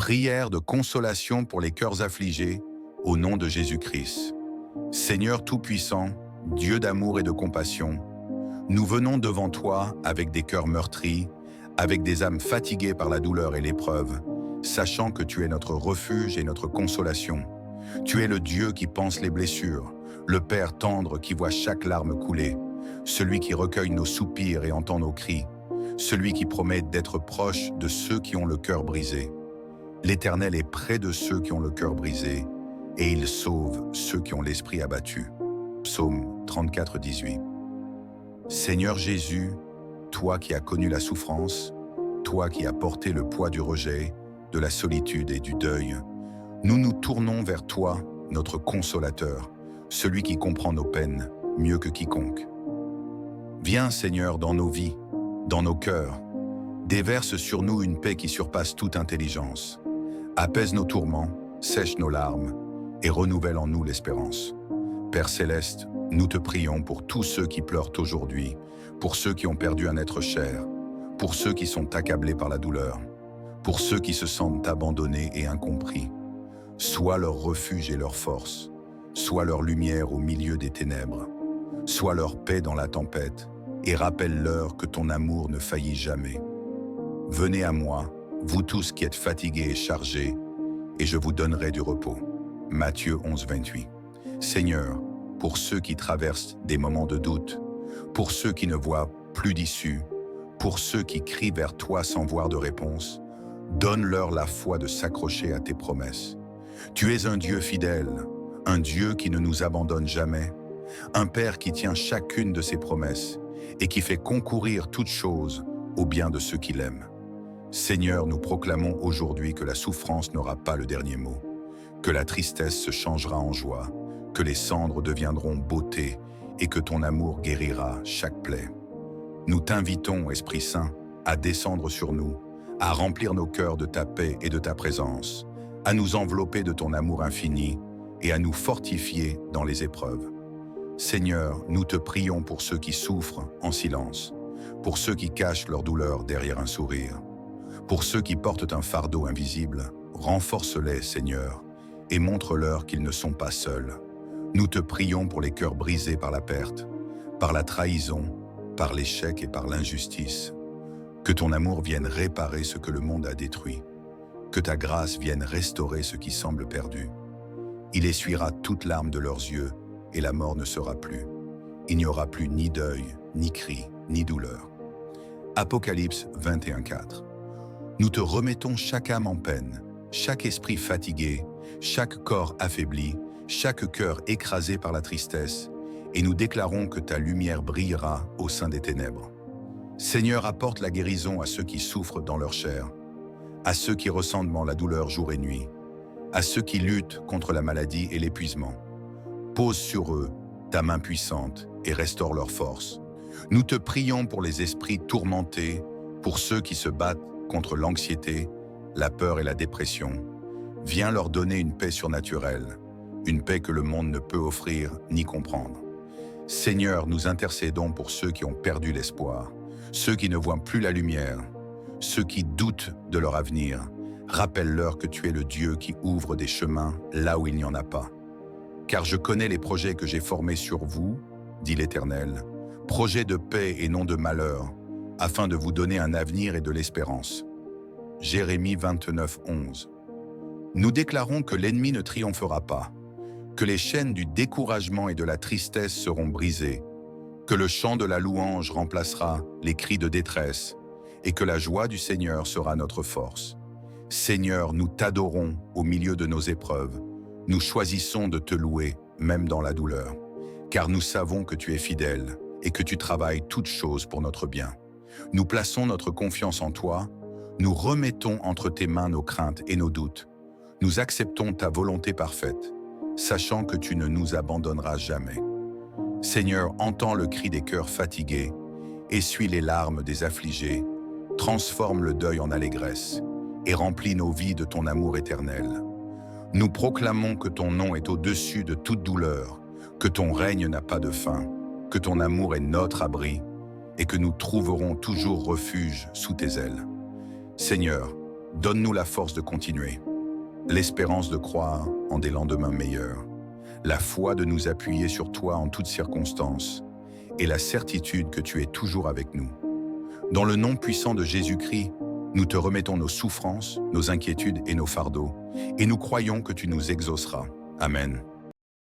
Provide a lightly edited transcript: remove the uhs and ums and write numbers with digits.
Prière de consolation pour les cœurs affligés, au nom de Jésus-Christ. Seigneur Tout-Puissant, Dieu d'amour et de compassion, nous venons devant toi avec des cœurs meurtris, avec des âmes fatiguées par la douleur et l'épreuve, sachant que tu es notre refuge et notre consolation. Tu es le Dieu qui panse les blessures, le Père tendre qui voit chaque larme couler, celui qui recueille nos soupirs et entend nos cris, celui qui promet d'être proche de ceux qui ont le cœur brisé. L'Éternel est près de ceux qui ont le cœur brisé, et il sauve ceux qui ont l'esprit abattu. Psaume 34, 18. Seigneur Jésus, toi qui as connu la souffrance, toi qui as porté le poids du rejet, de la solitude et du deuil, nous nous tournons vers toi, notre consolateur, celui qui comprend nos peines mieux que quiconque. Viens, Seigneur, dans nos vies, dans nos cœurs, déverse sur nous une paix qui surpasse toute intelligence. Apaise nos tourments, sèche nos larmes et renouvelle en nous l'espérance. Père céleste, nous te prions pour tous ceux qui pleurent aujourd'hui, pour ceux qui ont perdu un être cher, pour ceux qui sont accablés par la douleur, pour ceux qui se sentent abandonnés et incompris. Sois leur refuge et leur force, sois leur lumière au milieu des ténèbres, sois leur paix dans la tempête et rappelle-leur que ton amour ne faillit jamais. Venez à moi, vous tous qui êtes fatigués et chargés, et je vous donnerai du repos. Matthieu 11, 28. Seigneur, pour ceux qui traversent des moments de doute, pour ceux qui ne voient plus d'issue, pour ceux qui crient vers toi sans voir de réponse, donne-leur la foi de s'accrocher à tes promesses. Tu es un Dieu fidèle, un Dieu qui ne nous abandonne jamais, un Père qui tient chacune de ses promesses et qui fait concourir toutes choses au bien de ceux qui l'aiment. Seigneur, nous proclamons aujourd'hui que la souffrance n'aura pas le dernier mot, que la tristesse se changera en joie, que les cendres deviendront beauté et que ton amour guérira chaque plaie. Nous t'invitons, Esprit Saint, à descendre sur nous, à remplir nos cœurs de ta paix et de ta présence, à nous envelopper de ton amour infini et à nous fortifier dans les épreuves. Seigneur, nous te prions pour ceux qui souffrent en silence, pour ceux qui cachent leur douleur derrière un sourire, pour ceux qui portent un fardeau invisible, renforce-les, Seigneur, et montre-leur qu'ils ne sont pas seuls. Nous te prions pour les cœurs brisés par la perte, par la trahison, par l'échec et par l'injustice. Que ton amour vienne réparer ce que le monde a détruit. Que ta grâce vienne restaurer ce qui semble perdu. Il essuiera toute larme de leurs yeux et la mort ne sera plus. Il n'y aura plus ni deuil, ni cri, ni douleur. Apocalypse 21, 4. Nous te remettons chaque âme en peine, chaque esprit fatigué, chaque corps affaibli, chaque cœur écrasé par la tristesse, et nous déclarons que ta lumière brillera au sein des ténèbres. Seigneur, apporte la guérison à ceux qui souffrent dans leur chair, à ceux qui ressentent la douleur jour et nuit, à ceux qui luttent contre la maladie et l'épuisement. Pose sur eux ta main puissante et restaure leur force. Nous te prions pour les esprits tourmentés, pour ceux qui se battent contre l'anxiété, la peur et la dépression. Viens leur donner une paix surnaturelle, une paix que le monde ne peut offrir ni comprendre. Seigneur, nous intercédons pour ceux qui ont perdu l'espoir, ceux qui ne voient plus la lumière, ceux qui doutent de leur avenir. Rappelle-leur que tu es le Dieu qui ouvre des chemins là où il n'y en a pas. Car je connais les projets que j'ai formés sur vous, dit l'Éternel, projets de paix et non de malheur, afin de vous donner un avenir et de l'espérance. Jérémie 29, 11. Nous déclarons que l'ennemi ne triomphera pas, que les chaînes du découragement et de la tristesse seront brisées, que le chant de la louange remplacera les cris de détresse et que la joie du Seigneur sera notre force. Seigneur, nous t'adorons au milieu de nos épreuves. Nous choisissons de te louer, même dans la douleur, car nous savons que tu es fidèle et que tu travailles toutes choses pour notre bien. Nous plaçons notre confiance en toi, nous remettons entre tes mains nos craintes et nos doutes. Nous acceptons ta volonté parfaite, sachant que tu ne nous abandonneras jamais. Seigneur, entends le cri des cœurs fatigués, essuie les larmes des affligés, transforme le deuil en allégresse et remplis nos vies de ton amour éternel. Nous proclamons que ton nom est au-dessus de toute douleur, que ton règne n'a pas de fin, que ton amour est notre abri et que nous trouverons toujours refuge sous tes ailes. Seigneur, Donne-nous la force de continuer, l'espérance de croire en des lendemains meilleurs, la foi de nous appuyer sur toi en toutes circonstances et la certitude que tu es toujours avec nous. Dans le nom puissant de Jésus-Christ, nous te remettons nos souffrances, nos inquiétudes et nos fardeaux, et nous croyons que tu nous exauceras. Amen.